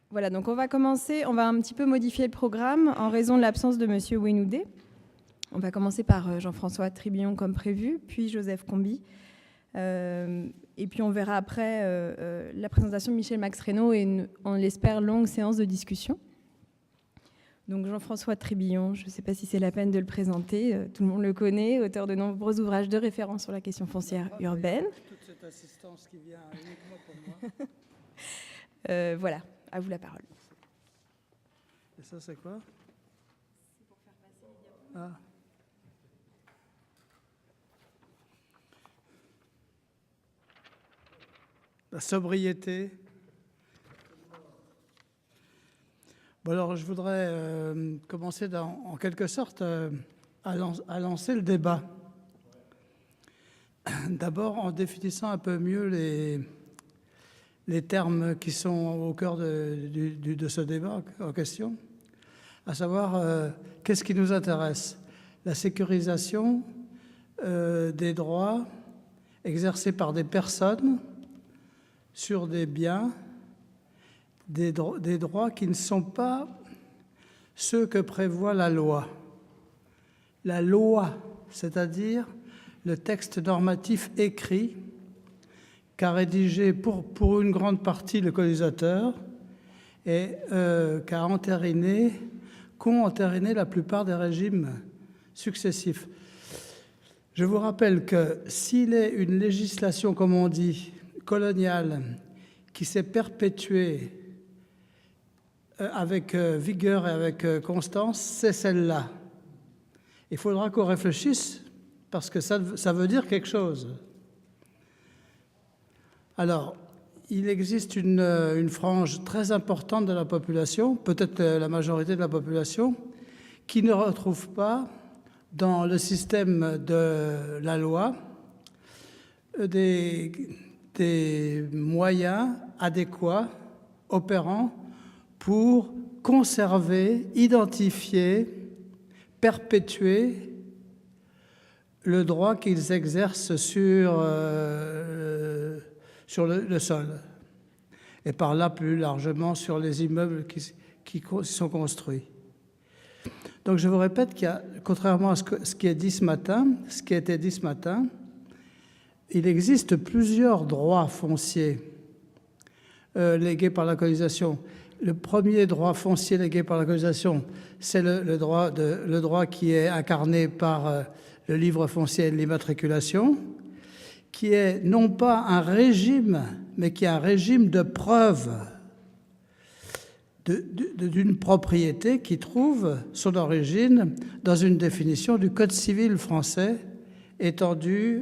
Voilà, donc on va commencer, on va un petit peu modifier le programme en raison de l'absence de Monsieur Wenoudé. On va commencer par Jean-François Tribillon comme prévu, puis Joseph Combi. Et puis on verra après la présentation de Michel Max Reynaud et on l'espère longue séance de discussion. Donc Jean-François Tribillon, je ne sais pas si c'est la peine de le présenter, tout le monde le connaît, auteur de nombreux ouvrages de référence sur la question foncière urbaine. Toute cette assistance qui vient uniquement pour moi. Voilà, à vous la parole. Et ça c'est quoi? C'est pour faire passer les diapos. La sobriété. Bon, alors je voudrais commencer en quelque sorte à lancer le débat. D'abord en définissant un peu mieux les termes qui sont au cœur de ce débat en question, à savoir qu'est-ce qui nous intéresse? La sécurisation des droits exercés par des personnes sur des biens, des droits qui ne sont pas ceux que prévoit la loi. La loi, c'est-à-dire le texte normatif écrit qu'a rédigé pour une grande partie le colonisateur et qu'ont entériné la plupart des régimes successifs. Je vous rappelle que s'il est une législation, comme on dit, coloniale, qui s'est perpétuée avec vigueur et avec constance, c'est celle-là. Il faudra qu'on réfléchisse, parce que ça veut dire quelque chose. Alors, il existe une frange très importante de la population, peut-être la majorité de la population, qui ne retrouve pas dans le système de la loi des moyens adéquats, opérants, pour conserver, identifier, perpétuer le droit qu'ils exercent sur le sol, et par là plus largement sur les immeubles qui sont construits. Donc je vous répète qu'il y a, contrairement à ce qui a été dit ce matin, il existe plusieurs droits fonciers légués par la colonisation. Le premier droit foncier légué par la colonisation, c'est le droit qui est incarné par le livre foncier et l'immatriculation, qui est non pas un régime, mais qui est un régime de preuve d'une propriété qui trouve son origine dans une définition du Code civil français étendue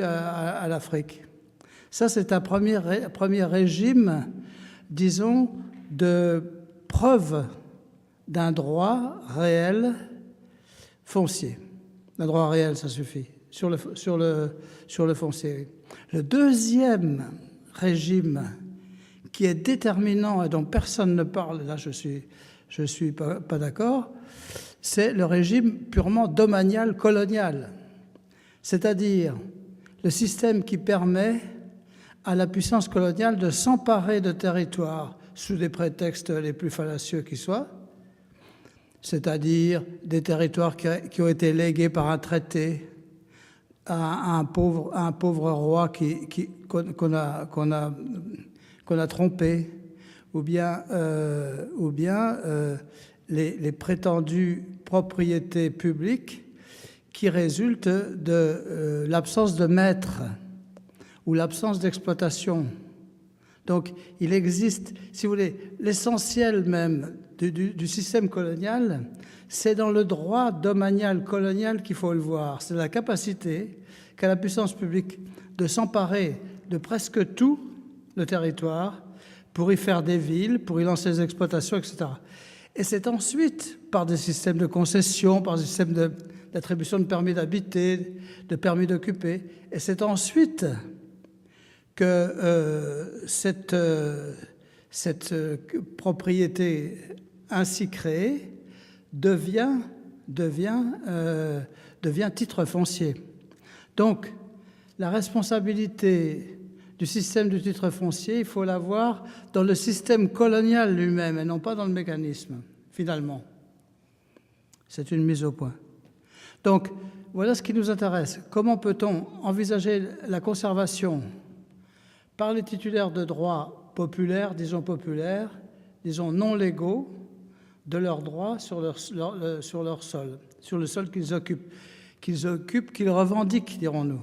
à l'Afrique. Ça, c'est un premier régime, disons, de preuve d'un droit réel foncier. Un droit réel, ça suffit, sur le foncier. Le deuxième régime qui est déterminant et dont personne ne parle, là je suis pas d'accord, c'est le régime purement domanial colonial, c'est-à-dire le système qui permet à la puissance coloniale de s'emparer de territoires sous des prétextes les plus fallacieux qui soient, c'est-à-dire des territoires qui ont été légués par un traité à un pauvre roi qu'on a trompé, ou bien les prétendues propriétés publiques qui résultent de l'absence de maître ou l'absence d'exploitation. Donc il existe, si vous voulez, l'essentiel même du système colonial, c'est dans le droit domanial colonial qu'il faut le voir. C'est la capacité qu'a la puissance publique de s'emparer de presque tout le territoire pour y faire des villes, pour y lancer des exploitations, etc. Et c'est ensuite, par des systèmes de concession, par des systèmes d'attribution de permis d'habiter, de permis d'occuper, et c'est ensuite que cette propriété ainsi créée devient titre foncier. Donc, la responsabilité du système du titre foncier, il faut la voir dans le système colonial lui-même et non pas dans le mécanisme, finalement. C'est une mise au point. Donc, voilà ce qui nous intéresse. Comment peut-on envisager la conservation par les titulaires de droits populaires, disons non légaux, de leurs droits sur leur sol, sur le sol qu'ils occupent, qu'ils revendiquent, dirons-nous.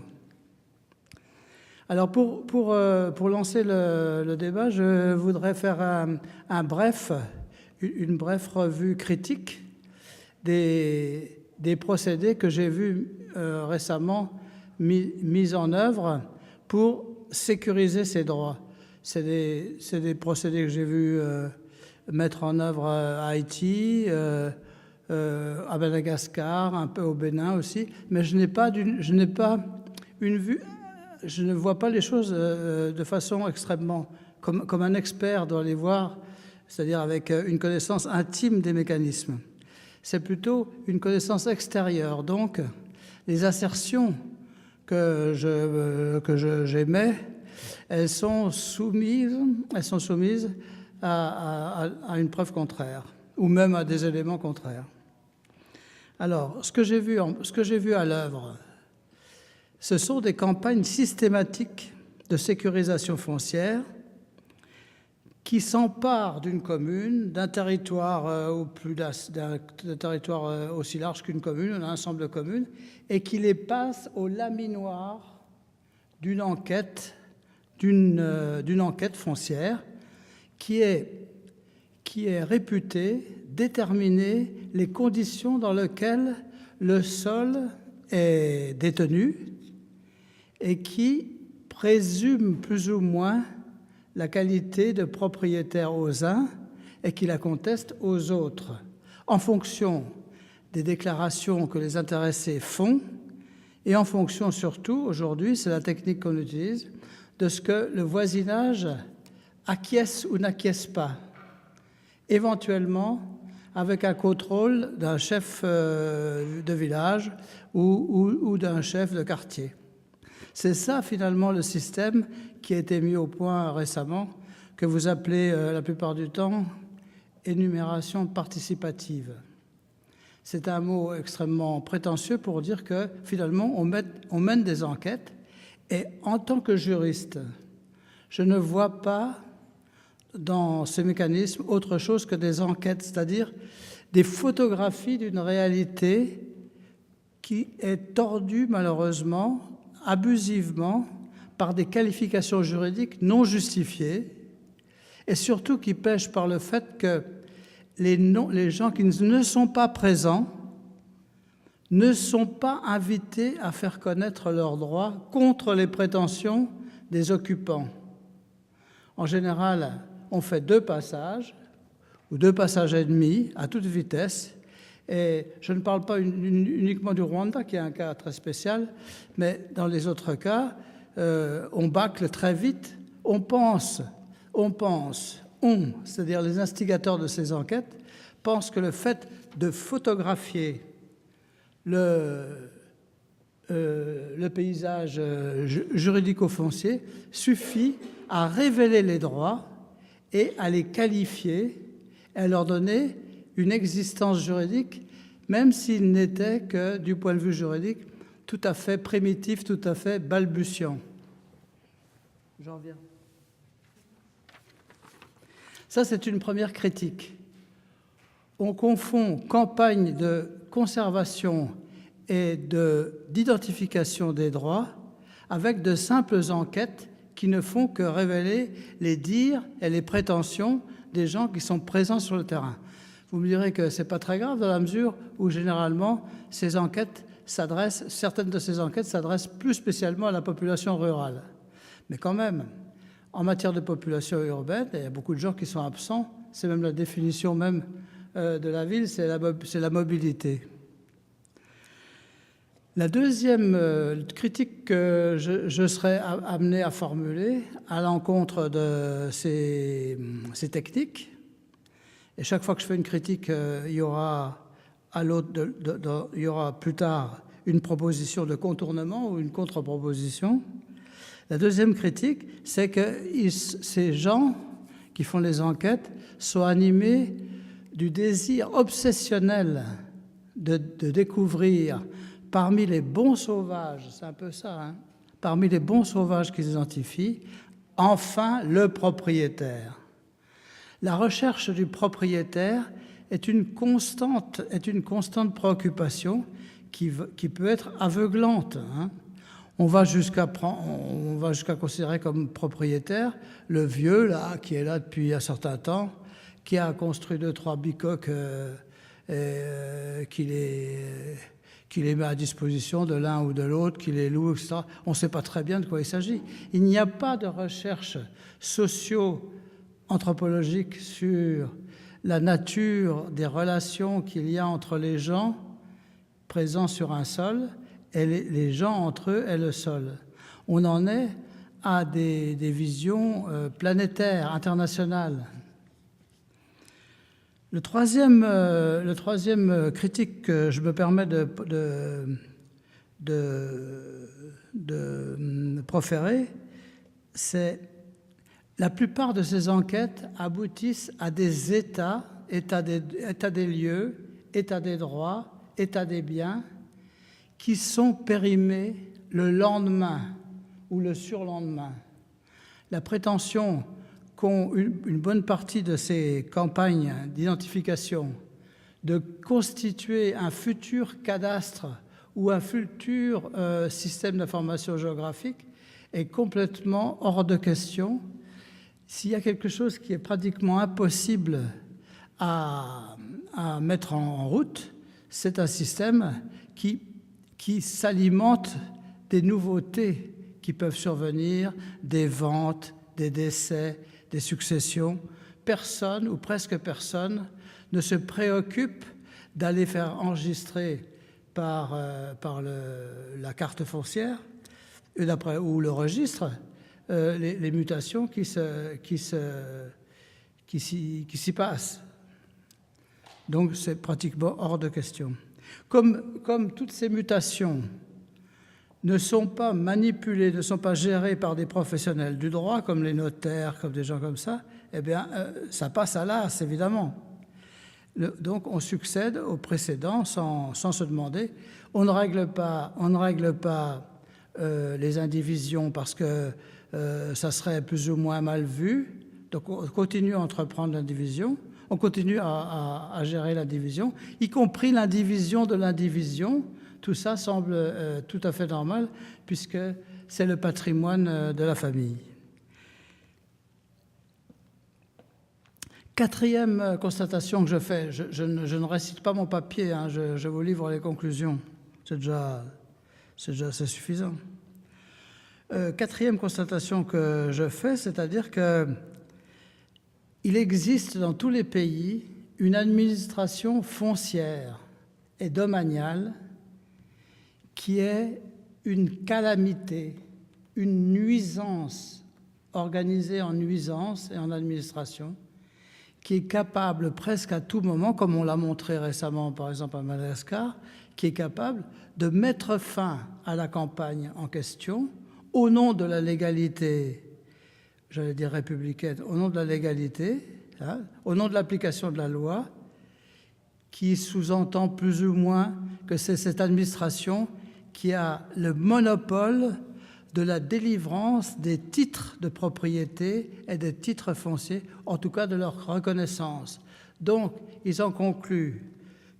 Alors, pour lancer le débat, je voudrais faire une brève revue critique des procédés que j'ai vus récemment mis en œuvre pour sécuriser ces droits. C'est des procédés que j'ai vus mettre en œuvre à Haïti, à Madagascar, un peu au Bénin aussi, mais je ne vois pas les choses de façon extrêmement comme un expert doit les voir, c'est-à-dire avec une connaissance intime des mécanismes. C'est plutôt une connaissance extérieure. Donc, les assertions que j'émets, elles sont soumises à une preuve contraire, ou même à des éléments contraires. Alors, ce que j'ai vu à l'œuvre, ce sont des campagnes systématiques de sécurisation foncière qui s'emparent d'une commune, d'un territoire d'un territoire aussi large qu'une commune, un ensemble de communes, et qui les passent au laminoir d'une enquête foncière qui est réputée déterminer les conditions dans lesquelles le sol est détenu et qui présume plus ou moins la qualité de propriétaire aux uns et qui la conteste aux autres, en fonction des déclarations que les intéressés font et en fonction surtout, aujourd'hui, c'est la technique qu'on utilise, de ce que le voisinage acquiesce ou n'acquiesce pas, éventuellement avec un contrôle d'un chef de village ou d'un chef de quartier. C'est ça, finalement, le système qui a été mis au point récemment, que vous appelez la plupart du temps énumération participative. C'est un mot extrêmement prétentieux pour dire que, finalement, on mène des enquêtes et, en tant que juriste, je ne vois pas dans ce mécanisme autre chose que des enquêtes, c'est-à-dire des photographies d'une réalité qui est tordue, malheureusement, abusivement, par des qualifications juridiques non justifiées et surtout qui pêchent par le fait que les gens qui ne sont pas présents ne sont pas invités à faire connaître leurs droits contre les prétentions des occupants. En général, on fait 2 passages ou 2 passages et demi à toute vitesse. Et je ne parle pas uniquement du Rwanda, qui est un cas très spécial, mais dans les autres cas, on bâcle très vite. On pense, c'est-à-dire les instigateurs de ces enquêtes, pensent que le fait de photographier le paysage juridico-foncier suffit à révéler les droits et à les qualifier et à leur donner une existence juridique, même s'il n'était que, du point de vue juridique, tout à fait primitif, tout à fait balbutiant. J'en reviens. Ça, c'est une première critique. On confond campagne de conservation et d'identification des droits avec de simples enquêtes qui ne font que révéler les dires et les prétentions des gens qui sont présents sur le terrain. Vous me direz que ce n'est pas très grave dans la mesure où, généralement, certaines de ces enquêtes s'adressent plus spécialement à la population rurale. Mais quand même, en matière de population urbaine, il y a beaucoup de gens qui sont absents. C'est même la définition même de la ville, c'est la mobilité. La deuxième critique que je serais amené à formuler à l'encontre de ces techniques, et chaque fois que je fais une critique, il y aura plus tard une proposition de contournement ou une contre-proposition. La deuxième critique, c'est que ces gens qui font les enquêtes sont animés du désir obsessionnel de découvrir parmi les bons sauvages, c'est un peu ça, hein, parmi les bons sauvages qu'ils identifient, enfin le propriétaire. La recherche du propriétaire est une constante préoccupation qui peut être aveuglante, hein. On va jusqu'à considérer comme propriétaire le vieux, là, qui est là depuis un certain temps, qui a construit 2-3 bicoques qui les met à disposition de l'un ou de l'autre, qui les loue, etc. On ne sait pas très bien de quoi il s'agit. Il n'y a pas de recherche socio-anthropologique sur la nature des relations qu'il y a entre les gens présents sur un sol et les gens entre eux et le sol. On en est à des visions planétaires, internationales. Le troisième critique que je me permets de proférer, c'est la plupart de ces enquêtes aboutissent à des états des lieux, état des droits, état des biens, qui sont périmés le lendemain ou le surlendemain. La prétention qu'ont une bonne partie de ces campagnes d'identification de constituer un futur cadastre ou un futur système d'information géographique est complètement hors de question. S'il y a quelque chose qui est pratiquement impossible à mettre en route, c'est un système qui s'alimente des nouveautés qui peuvent survenir, des ventes, des décès, des successions. Personne, ou presque personne, ne se préoccupe d'aller faire enregistrer par la carte foncière ou le registre les mutations qui s'y passent. Donc c'est pratiquement hors de question. Comme toutes ces mutations ne sont pas manipulées, ne sont pas gérées par des professionnels du droit, comme les notaires, comme des gens comme ça, eh bien, ça passe à l'as, évidemment. Donc, on succède au précédent sans se demander. On ne règle pas les indivisions parce que ça serait plus ou moins mal vu. Donc, on continue à entreprendre l'indivision. On continue à gérer l'indivision, y compris l'indivision de l'indivision. Tout ça semble tout à fait normal puisque c'est le patrimoine de la famille. Quatrième constatation que je fais, je ne récite pas mon papier, hein, je vous livre les conclusions. C'est déjà suffisant. Quatrième constatation que je fais, c'est-à-dire qu'il existe dans tous les pays une administration foncière et domaniale qui est une calamité, une nuisance, organisée en nuisance et en administration, qui est capable presque à tout moment, comme on l'a montré récemment par exemple à Madagascar, qui est capable de mettre fin à la campagne en question au nom de la légalité, j'allais dire républicaine, au nom de la légalité, hein, au nom de l'application de la loi, qui sous-entend plus ou moins que c'est cette administration qui a le monopole de la délivrance des titres de propriété et des titres fonciers, en tout cas de leur reconnaissance. Donc, ils en concluent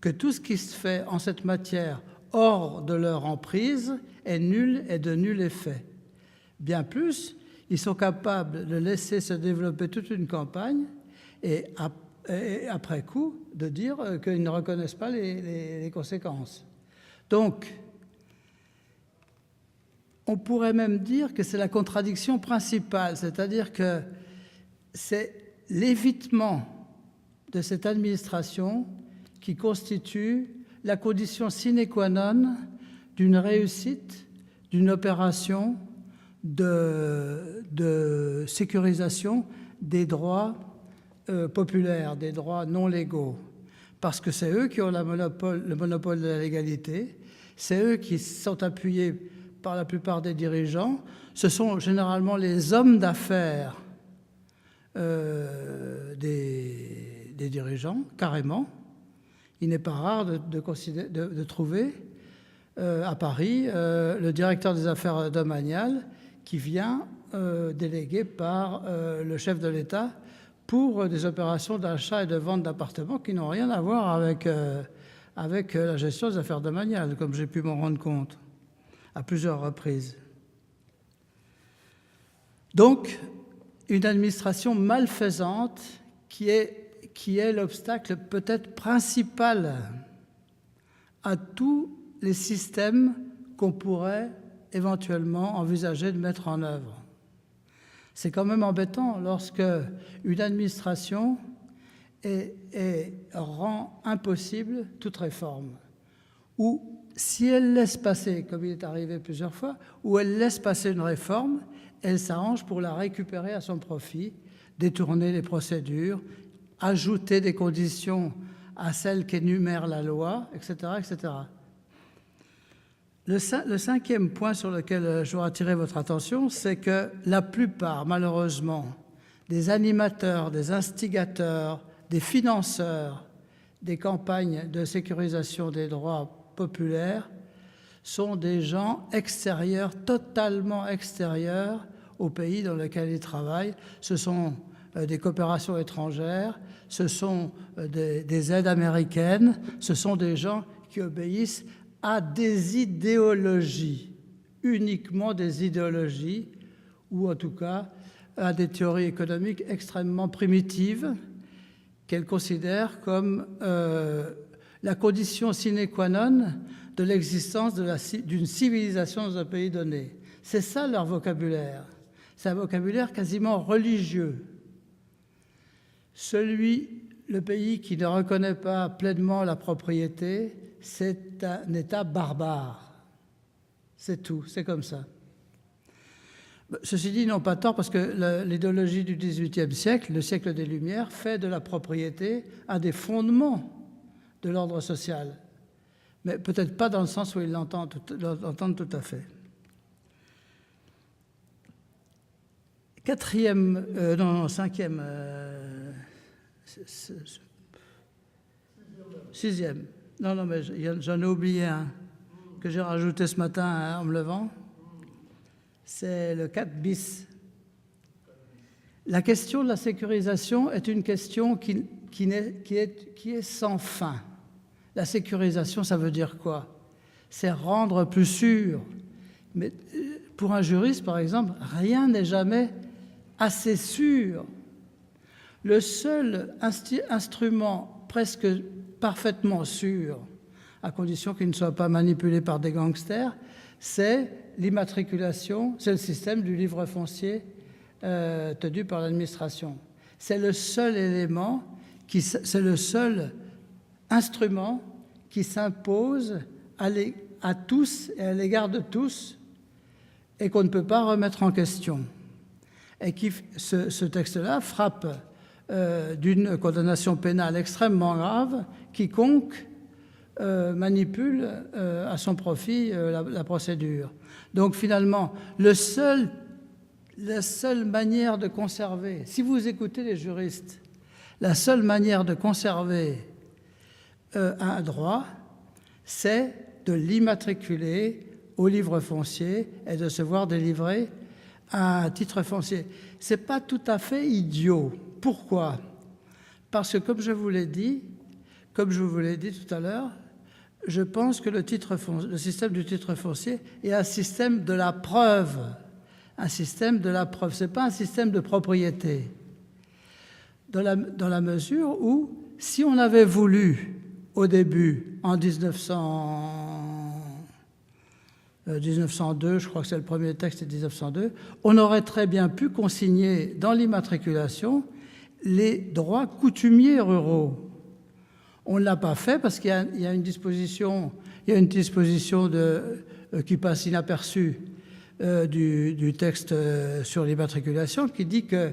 que tout ce qui se fait en cette matière hors de leur emprise est nul et de nul effet. Bien plus, ils sont capables de laisser se développer toute une campagne et après coup de dire qu'ils ne reconnaissent pas les conséquences. Donc, on pourrait même dire que c'est la contradiction principale, c'est-à-dire que c'est l'évitement de cette administration qui constitue la condition sine qua non d'une réussite, d'une opération de sécurisation des droits populaires, des droits non légaux. Parce que c'est eux qui ont le monopole de la légalité, c'est eux qui sont appuyés par la plupart des dirigeants, ce sont généralement les hommes d'affaires des dirigeants, carrément. Il n'est pas rare de trouver à Paris le directeur des affaires domaniales qui vient délégué par le chef de l'État pour des opérations d'achat et de vente d'appartements qui n'ont rien à voir avec la gestion des affaires domaniales, comme j'ai pu m'en rendre compte à plusieurs reprises. Donc, une administration malfaisante qui est l'obstacle peut-être principal à tous les systèmes qu'on pourrait éventuellement envisager de mettre en œuvre. C'est quand même embêtant lorsque une administration rend impossible toute réforme, ou si elle laisse passer, comme il est arrivé plusieurs fois, ou elle laisse passer une réforme, elle s'arrange pour la récupérer à son profit, détourner les procédures, ajouter des conditions à celles qu'énumère la loi, etc., etc. Le cinquième point sur lequel je veux attirer votre attention, c'est que la plupart, malheureusement, des animateurs, des instigateurs, des financeurs des campagnes de sécurisation des droits populaires sont des gens extérieurs, totalement extérieurs au pays dans lequel ils travaillent. Ce sont des coopérations étrangères, ce sont des aides américaines, ce sont des gens qui obéissent à des idéologies, uniquement des idéologies, ou en tout cas à des théories économiques extrêmement primitives qu'elles considèrent comme la condition sine qua non de l'existence d'une civilisation dans un pays donné. C'est ça leur vocabulaire. C'est un vocabulaire quasiment religieux. Le pays qui ne reconnaît pas pleinement la propriété, c'est un État barbare. C'est tout, c'est comme ça. Ceci dit, ils n'ont pas tort parce que l'idéologie du XVIIIe siècle, le siècle des Lumières, fait de la propriété un des fondements de l'ordre social. Mais peut-être pas dans le sens où ils l'entendent tout à fait. Cinquième, sixième. Non, mais j'en ai oublié un que j'ai rajouté ce matin en me levant. C'est le 4 bis. La question de la sécurisation est une question qui est sans fin. La sécurisation, ça veut dire quoi? C'est rendre plus sûr. Mais pour un juriste, par exemple, rien n'est jamais assez sûr. Le seul instrument presque parfaitement sûr, à condition qu'il ne soit pas manipulé par des gangsters, c'est l'immatriculation, c'est le système du livre foncier tenu par l'administration. C'est le seul élément, c'est le seul instrument qui s'impose à tous et à l'égard de tous et qu'on ne peut pas remettre en question. Et ce texte-là frappe d'une condamnation pénale extrêmement grave quiconque manipule à son profit la procédure. Donc finalement, la seule manière de conserver, si vous écoutez les juristes, la seule manière de conserver un droit, c'est de l'immatriculer au livre foncier et de se voir délivrer un titre foncier. Ce n'est pas tout à fait idiot. Pourquoi? Parce que, comme je vous l'ai dit tout à l'heure, je pense que le système du titre foncier est un système de la preuve. Un système de la preuve. Ce n'est pas un système de propriété. Dans la mesure où, si on avait voulu, au début, en 1902, je crois que c'est le premier texte, c'est 1902, on aurait très bien pu consigner dans l'immatriculation les droits coutumiers ruraux. On ne l'a pas fait parce qu'il y a une disposition, qui passe inaperçue du texte sur l'immatriculation qui dit que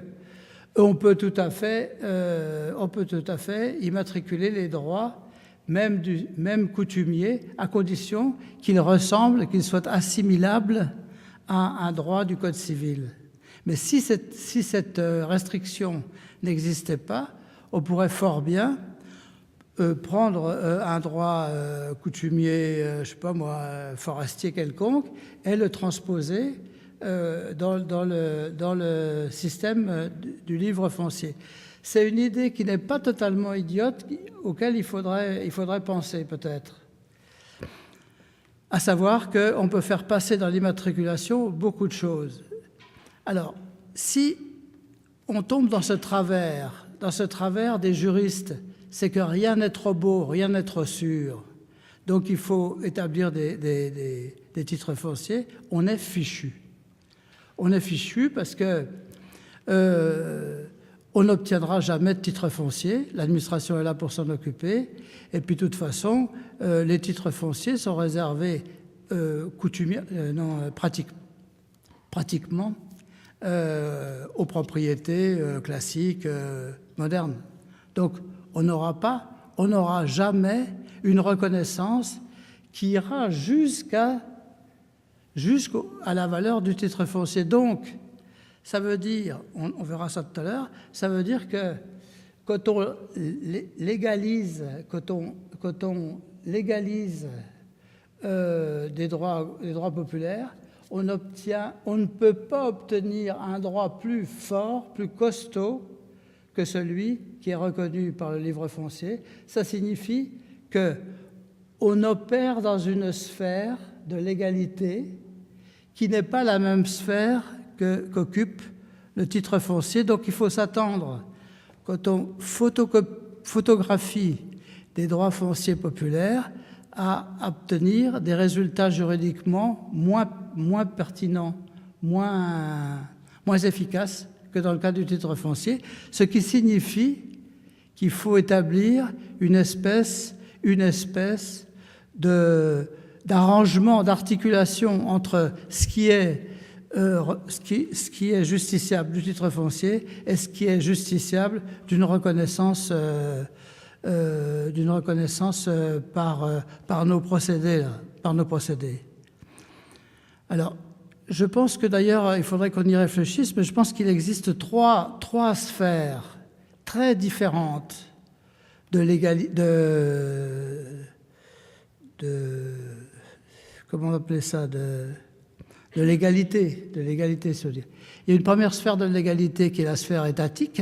on peut tout à fait immatriculer les droits, même coutumier, à condition qu'il ressemble, qu'il soit assimilable à un droit du Code civil. Mais si cette restriction n'existait pas, on pourrait fort bien prendre un droit coutumier, je ne sais pas moi, forestier quelconque, et le transposer dans le système du livre foncier. C'est une idée qui n'est pas totalement idiote, auquel il faudrait penser peut-être. À savoir qu'on peut faire passer dans l'immatriculation beaucoup de choses. Alors, si on tombe dans ce travers des juristes, c'est que rien n'est trop beau, rien n'est trop sûr. Donc il faut établir des titres fonciers. On est fichu. On est fichu parce que on n'obtiendra jamais de titre foncier. L'administration est là pour s'en occuper. Et puis de toute façon, les titres fonciers sont réservés pratiquement aux propriétés classiques, modernes. Donc, on n'aura jamais une reconnaissance qui ira jusqu'à la valeur du titre foncier. Donc, ça veut dire, on verra ça tout à l'heure, ça veut dire que quand on légalise des droits populaires, on ne peut pas obtenir un droit plus fort, plus costaud que celui qui est reconnu par le livre foncier. Ça signifie qu'on opère dans une sphère de légalité qui n'est pas la même sphère qu'occupe le titre foncier. Donc il faut s'attendre, quand on photographie des droits fonciers populaires, à obtenir des résultats juridiquement moins pertinents, moins efficaces que dans le cas du titre foncier, ce qui signifie qu'il faut établir une espèce d'arrangement, d'articulation entre ce qui est justiciable du titre foncier et ce qui est justiciable d'une reconnaissance par nos procédés. Alors, je pense que d'ailleurs, il faudrait qu'on y réfléchisse, mais je pense qu'il existe trois sphères très différentes de comment on appelait ça, de légalité, se dire. Il y a une première sphère de légalité qui est la sphère étatique,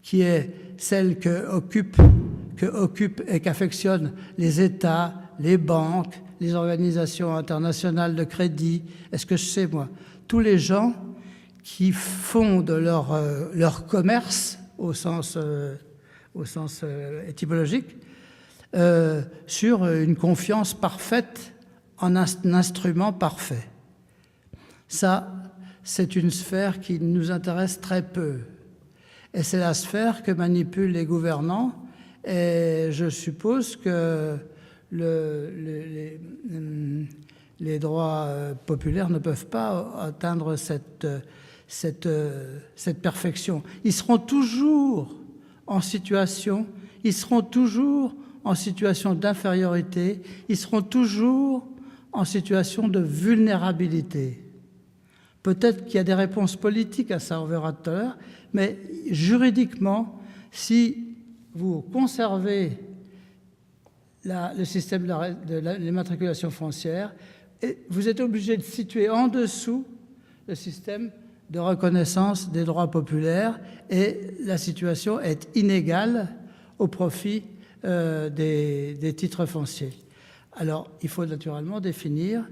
qui est celle que occupent et qu'affectionnent les États, les banques, les organisations internationales de crédit, est-ce que je sais, moi, tous les gens qui font de leur commerce, au sens étymologique, sur une confiance parfaite en un instrument parfait. Ça, c'est une sphère qui nous intéresse très peu. Et c'est la sphère que manipulent les gouvernants. Et je suppose que les droits populaires ne peuvent pas atteindre cette perfection. Ils seront toujours en situation d'infériorité, ils seront toujours en situation de vulnérabilité. Peut-être qu'il y a des réponses politiques à ça, on verra tout à l'heure, mais juridiquement, si vous conservez le système de l'immatriculation foncière, vous êtes obligé de situer en dessous le système de reconnaissance des droits populaires et la situation est inégale au profit des titres fonciers. Alors, il faut naturellement définir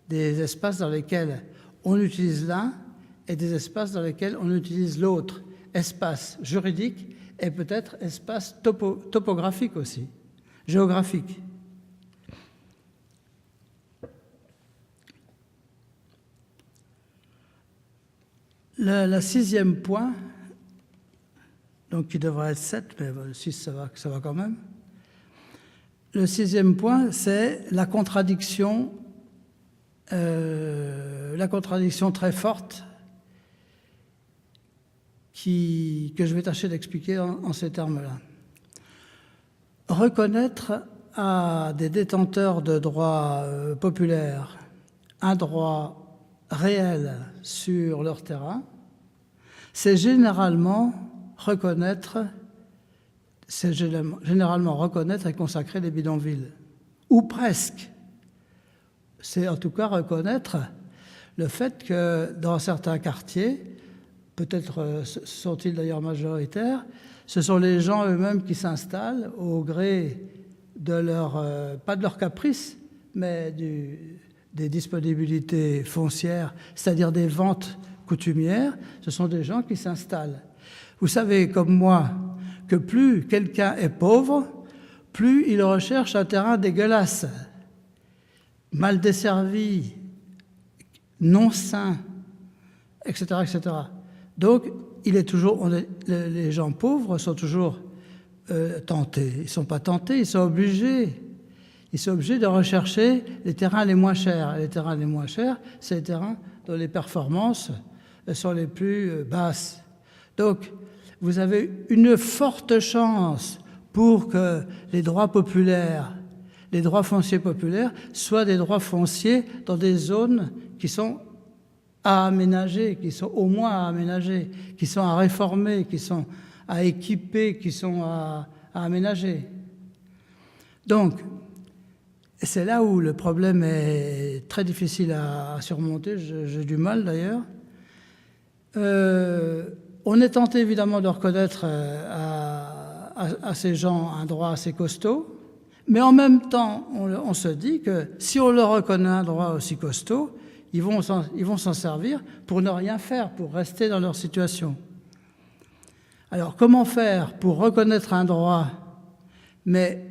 des espaces dans lesquels on utilise l'un et des espaces dans lesquels on utilise l'autre. Espace juridique et peut-être espace topographique aussi, géographique. Le sixième point, donc qui devrait être 7, mais 6 ça va quand même. Le sixième point, c'est la contradiction très forte que je vais tâcher d'expliquer en ces termes-là. Reconnaître à des détenteurs de droits populaires un droit réel sur leur terrain, c'est généralement reconnaître et consacrer les bidonvilles, ou presque. C'est en tout cas reconnaître le fait que dans certains quartiers, peut-être sont-ils d'ailleurs majoritaires, ce sont les gens eux-mêmes qui s'installent au gré de leur, pas de leur caprice, mais des disponibilités foncières, c'est-à-dire des ventes coutumières. Ce sont des gens qui s'installent. Vous savez, comme moi, que plus quelqu'un est pauvre, plus il recherche un terrain dégueulasse, mal desservi, non sain, etc., etc. Donc, les gens pauvres sont toujours tentés. Ils ne sont pas tentés, ils sont obligés. Ils sont obligés de rechercher les terrains les moins chers. Et les terrains les moins chers, c'est les terrains dont les performances sont les plus basses. Donc, vous avez une forte chance pour que les droits populaires, les droits fonciers populaires, soient des droits fonciers dans des zones qui sont à aménager, qui sont au moins à aménager, qui sont à réformer, qui sont à équiper, qui sont à aménager. Donc, c'est là où le problème est très difficile à surmonter, j'ai du mal d'ailleurs. On est tenté évidemment de reconnaître à ces gens un droit assez costaud, mais en même temps, on se dit que si on leur reconnaît un droit aussi costaud, ils vont s'en servir pour ne rien faire, pour rester dans leur situation. Alors, comment faire pour reconnaître un droit, mais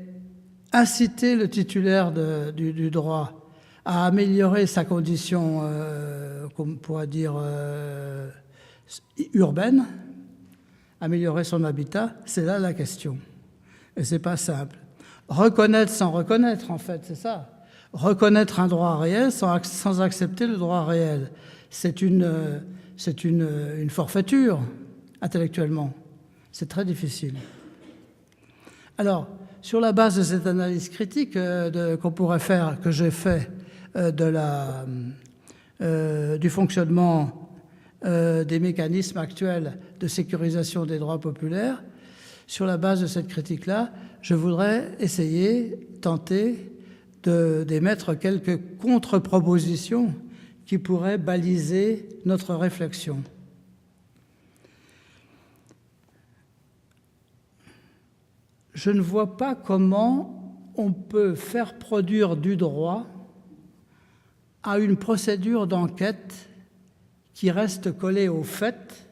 inciter le titulaire du droit à améliorer sa condition, on pourrait dire, urbaine, améliorer son habitat, c'est là la question. Et c'est pas simple. Reconnaître sans reconnaître, en fait, c'est ça. Reconnaître un droit réel sans accepter le droit réel. C'est une forfaiture, intellectuellement. C'est très difficile. Alors, sur la base de cette analyse critique qu'on pourrait faire, que j'ai fait du fonctionnement des mécanismes actuels de sécurisation des droits populaires, sur la base de cette critique-là, je voudrais tenter d'émettre quelques contre-propositions qui pourraient baliser notre réflexion. Je ne vois pas comment on peut faire produire du droit à une procédure d'enquête qui reste collée au fait,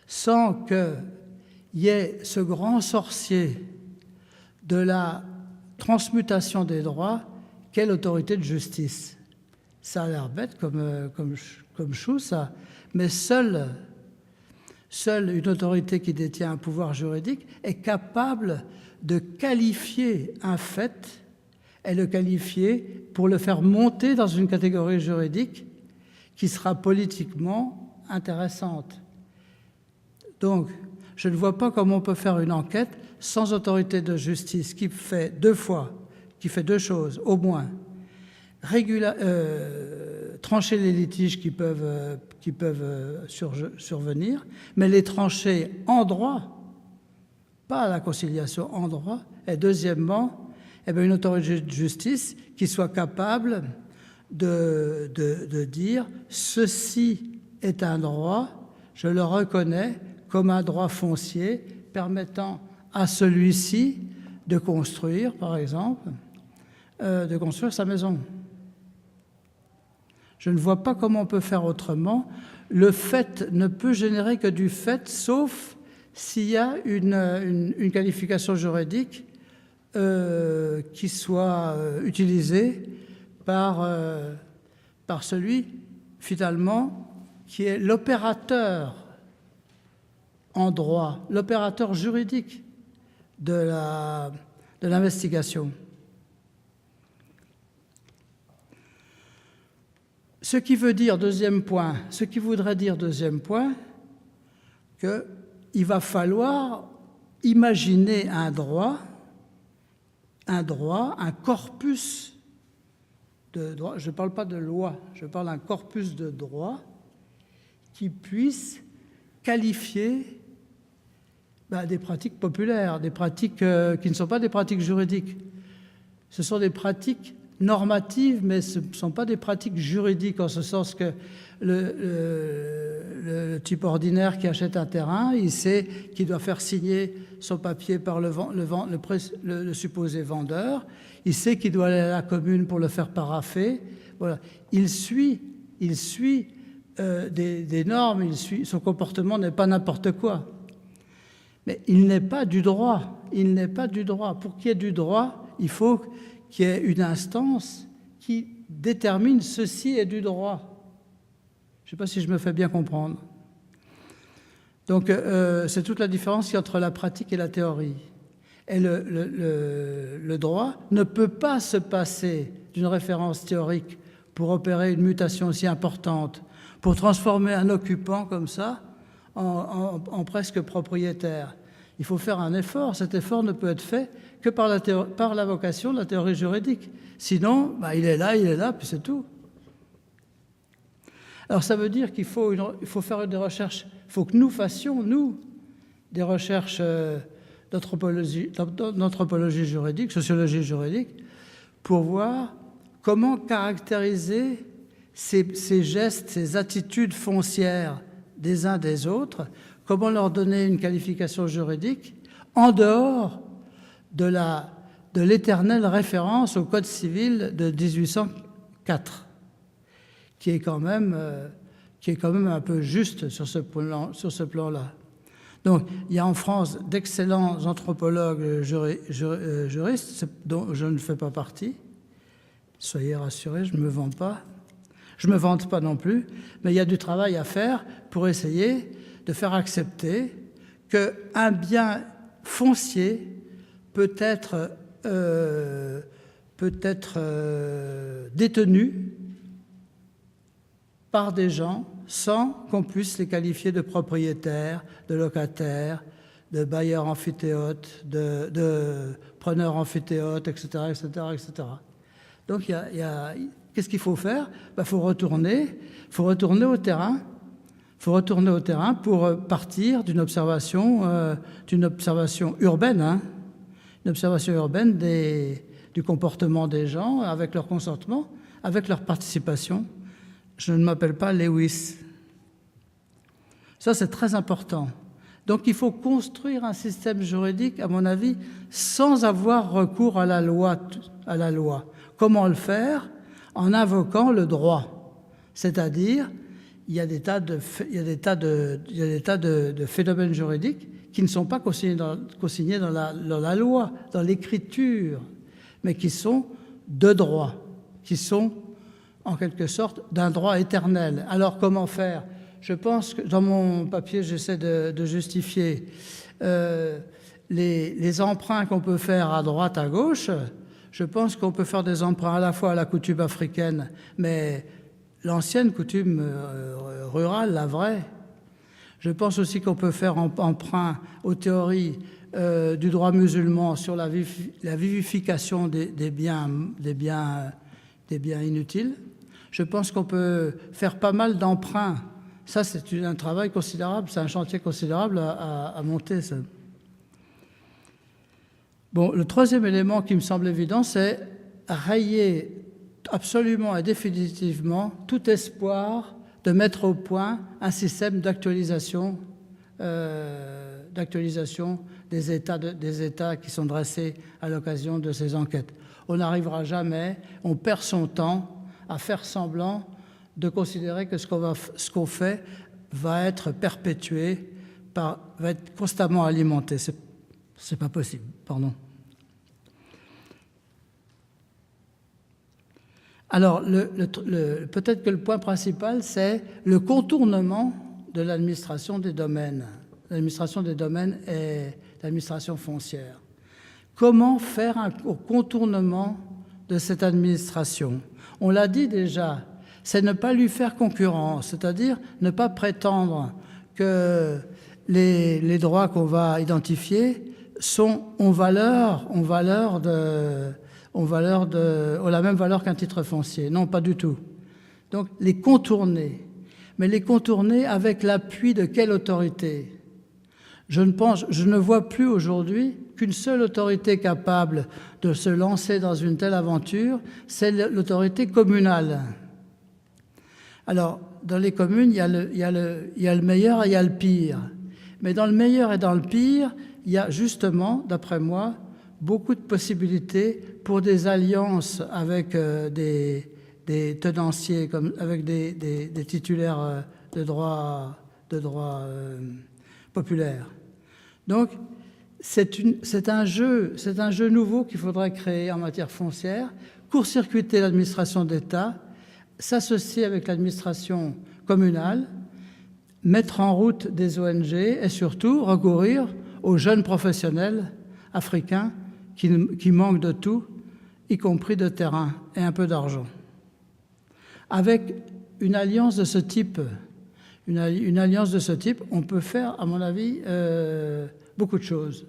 sans qu'il y ait ce grand sorcier de la transmutation des droits qu'est l'autorité de justice. Ça a l'air bête comme chou, ça, mais seule une autorité qui détient un pouvoir juridique est capable de qualifier un fait et le qualifier pour le faire monter dans une catégorie juridique qui sera politiquement intéressante. Donc, je ne vois pas comment on peut faire une enquête sans autorité de justice qui fait deux choses, au moins. Trancher les litiges qui peuvent survenir, mais les trancher en droit, pas à la conciliation, en droit. Et deuxièmement, une autorité de justice qui soit capable de dire « ceci est un droit, je le reconnais comme un droit foncier permettant à celui-ci de construire, par exemple, de construire sa maison ». Je ne vois pas comment on peut faire autrement. Le fait ne peut générer que du fait, sauf s'il y a une qualification juridique qui soit utilisée par celui, finalement, qui est l'opérateur en droit, l'opérateur juridique de l'investigation. Ce qui voudrait dire, deuxième point, qu'il va falloir imaginer un droit un droit, un corpus de droit. Je ne parle pas de loi, je parle d'un corpus de droit qui puisse qualifier des pratiques populaires, des pratiques qui ne sont pas des pratiques juridiques. Ce sont des pratiques normatives, mais ce ne sont pas des pratiques juridiques, en ce sens que le type ordinaire qui achète un terrain, il sait qu'il doit faire signer son papier par le supposé vendeur, il sait qu'il doit aller à la commune pour le faire parapher. Voilà. Il suit des normes, son comportement n'est pas n'importe quoi. Mais il n'est pas du droit. Il n'est pas du droit. Pour qu'il y ait du droit, il faut qu'il y ait une instance qui détermine ceci est du droit. Je ne sais pas si je me fais bien comprendre. Donc, c'est toute la différence entre la pratique et la théorie. Et le droit ne peut pas se passer d'une référence théorique pour opérer une mutation aussi importante, pour transformer un occupant comme ça en presque propriétaire. Il faut faire un effort. Cet effort ne peut être fait que par l'invocation de la théorie juridique. Sinon, il est là, puis c'est tout. Alors ça veut dire qu'il faut faire des recherches, il faut que nous fassions, nous, des recherches d'anthropologie juridique, sociologie juridique, pour voir comment caractériser ces gestes, ces attitudes foncières des uns des autres, comment leur donner une qualification juridique en dehors de l'éternelle référence au Code civil de 1804, qui est quand même un peu juste sur ce plan-là. Donc, il y a en France d'excellents anthropologues juristes, dont je ne fais pas partie. Soyez rassurés, je ne me vante pas. Je ne me vante pas non plus, mais il y a du travail à faire pour essayer de faire accepter qu'un bien foncier peut être détenu par des gens sans qu'on puisse les qualifier de propriétaires, de locataires, de bailleurs amphithéotes, de preneurs amphithéotes, etc., etc., etc. Donc, qu'est-ce qu'il faut faire ? Il faut retourner au terrain. Il faut retourner au terrain pour partir d'une observation urbaine, une observation urbaine du comportement des gens, avec leur consentement, avec leur participation. Je ne m'appelle pas Lewis. Ça, c'est très important. Donc, il faut construire un système juridique, à mon avis, sans avoir recours à la loi. Comment le faire ? En invoquant le droit. C'est-à-dire, il y a des tas de phénomènes juridiques qui ne sont pas consignés dans la loi, dans l'écriture, mais qui sont de droit, qui sont en quelque sorte d'un droit éternel. Alors comment faire ? Je pense que dans mon papier, j'essaie de justifier les emprunts qu'on peut faire à droite, à gauche. Je pense qu'on peut faire des emprunts à la fois à la coutume africaine, mais l'ancienne coutume rurale, la vraie. Je pense aussi qu'on peut faire emprunt aux théories du droit musulman sur la vivification des biens inutiles. Je pense qu'on peut faire pas mal d'emprunts. Ça, c'est un travail considérable, c'est un chantier considérable à monter. Ça. Bon, le troisième élément qui me semble évident, c'est rayer absolument et définitivement tout espoir de mettre au point un système d'actualisation des états qui sont dressés à l'occasion de ces enquêtes. On n'arrivera jamais, on perd son temps à faire semblant de considérer que ce qu'on fait va être perpétué, va être constamment alimenté. C'est pas possible, pardon. Alors, peut-être que le point principal, c'est le contournement de l'administration des domaines. L'administration des domaines est l'administration foncière. Comment faire un contournement de cette administration ? On l'a dit déjà, c'est ne pas lui faire concurrence, c'est-à-dire ne pas prétendre que les droits qu'on va identifier ont la même valeur qu'un titre foncier. Non, pas du tout. Donc, les contourner. Mais les contourner avec l'appui de quelle autorité? Je ne vois plus aujourd'hui qu'une seule autorité capable de se lancer dans une telle aventure, c'est l'autorité communale. Alors, dans les communes, il y a le meilleur et il y a le pire. Mais dans le meilleur et dans le pire, il y a justement, d'après moi, beaucoup de possibilités pour des alliances avec des tenanciers, avec des titulaires de droits populaires. Donc, c'est un jeu nouveau qu'il faudrait créer en matière foncière, court-circuiter l'administration d'État, s'associer avec l'administration communale, mettre en route des ONG et surtout recourir aux jeunes professionnels africains qui manquent de tout, y compris de terrain et un peu d'argent. Avec une alliance de ce type, on peut faire, à mon avis, beaucoup de choses.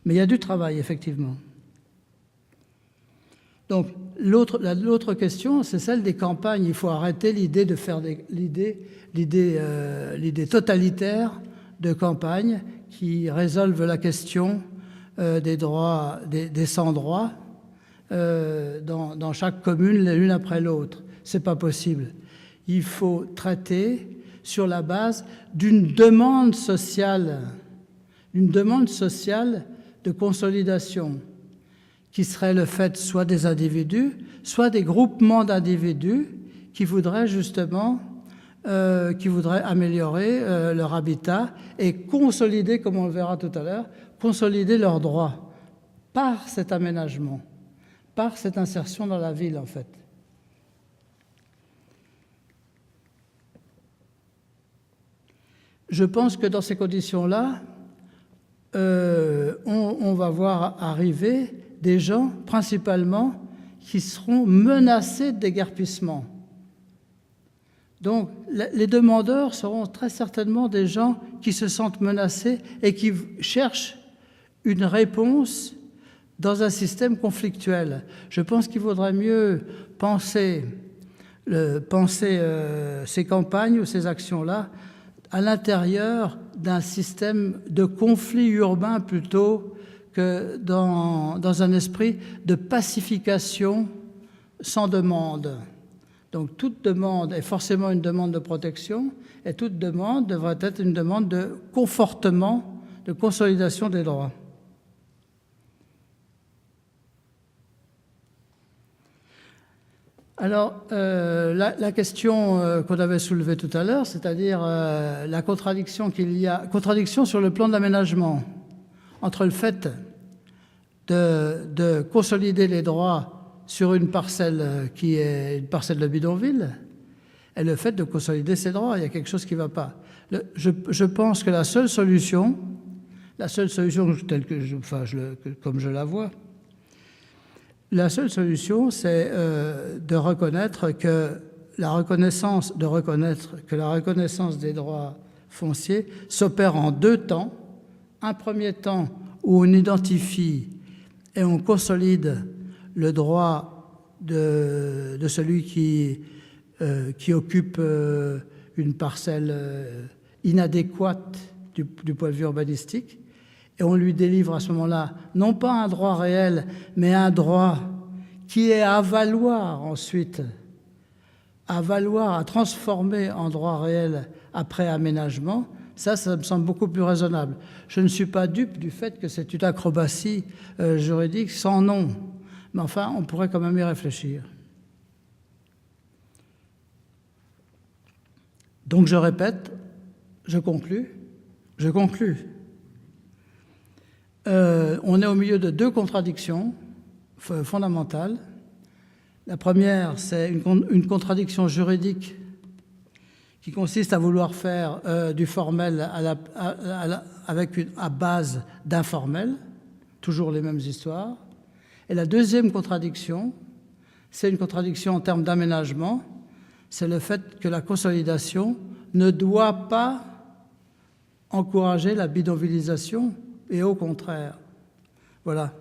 Mais il y a du travail, effectivement. Donc, l'autre question, c'est celle des campagnes. Il faut arrêter l'idée de faire l'idée totalitaire de campagnes qui résolvent la question des droits, des sans-droits dans chaque commune, l'une après l'autre. C'est pas possible. Il faut traiter sur la base d'une demande sociale de consolidation qui serait le fait soit des individus, soit des groupements d'individus qui voudraient justement améliorer leur habitat et consolider, comme on le verra tout à l'heure, consolider leurs droits par cet aménagement, par cette insertion dans la ville, en fait. Je pense que dans ces conditions-là, on va voir arriver des gens, principalement, qui seront menacés de déguerpissement. Donc, les demandeurs seront très certainement des gens qui se sentent menacés et qui cherchent une réponse dans un système conflictuel. Je pense qu'il vaudrait mieux penser ces campagnes ou ces actions-là à l'intérieur d'un système de conflit urbain plutôt que dans un esprit de pacification sans demande. Donc toute demande est forcément une demande de protection et toute demande devrait être une demande de confortement, de consolidation des droits. Alors, la question qu'on avait soulevée tout à l'heure, c'est-à-dire la contradiction sur le plan de l'aménagement entre le fait de consolider les droits sur une parcelle qui est une parcelle de bidonville et le fait de consolider ces droits. Il y a quelque chose qui ne va pas. Je pense que la seule solution telle que comme je la vois, la seule solution, c'est de reconnaître que la reconnaissance des droits fonciers s'opère en deux temps. Un premier temps où on identifie et on consolide le droit de celui qui occupe une parcelle inadéquate du point de vue urbanistique, et on lui délivre à ce moment-là non pas un droit réel, mais un droit qui est à valoir ensuite, à transformer en droit réel après aménagement. Ça me semble beaucoup plus raisonnable. Je ne suis pas dupe du fait que c'est une acrobatie juridique sans nom. Mais enfin, on pourrait quand même y réfléchir. Donc je répète, je conclus. On est au milieu de deux contradictions fondamentales. La première, c'est une contradiction juridique qui consiste à vouloir faire du formel à base d'informel, toujours les mêmes histoires. Et la deuxième contradiction, c'est une contradiction en termes d'aménagement, c'est le fait que la consolidation ne doit pas encourager la bidonvillisation et au contraire. Voilà.